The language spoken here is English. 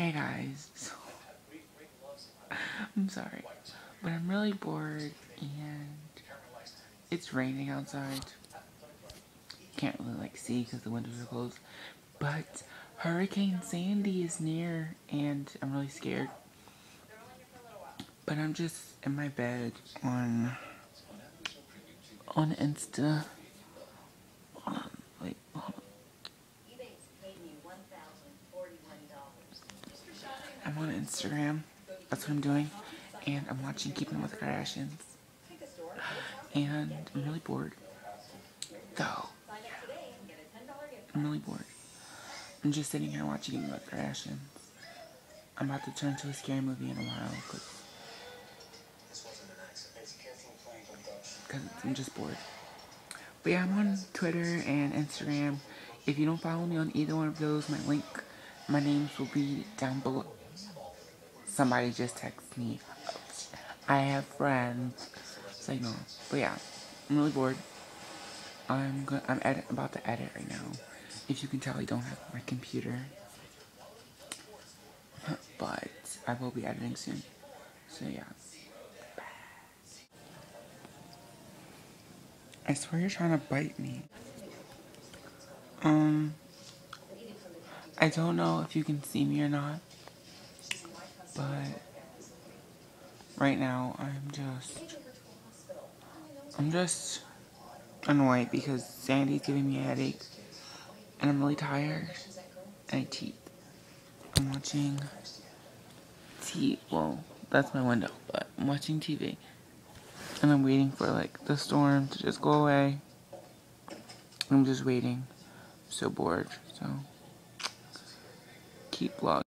Hey guys, I'm sorry, but I'm really bored and it's raining outside. Can't really see because the windows are closed, but Hurricane Sandy is near and I'm really scared. But I'm just in my bed on Insta. Wait, hold on. I'm on Instagram. That's what I'm doing. And I'm watching Keeping Up with the Kardashians. And I'm really bored. Though, yeah. I'm really bored. I'm just sitting here watching Keeping Up with the Kardashians. I'm about to turn to a scary movie in a while. Because I'm just bored. But yeah, I'm on Twitter and Instagram. If you don't follow me on either one of those, my names will be down below. Somebody just texted me. I have friends. Signal. But yeah, I'm really bored. I'm about to edit right now. If you can tell, I don't have my computer. But I will be editing soon. So yeah. I swear you're trying to bite me. I don't know if you can see me or not. But right now I'm just annoyed because Sandy's giving me a headache. And I'm really tired. And I'm watching well, that's my window, but I'm watching TV. And I'm waiting for the storm to just go away. I'm just waiting. I'm so bored, so keep vlogging.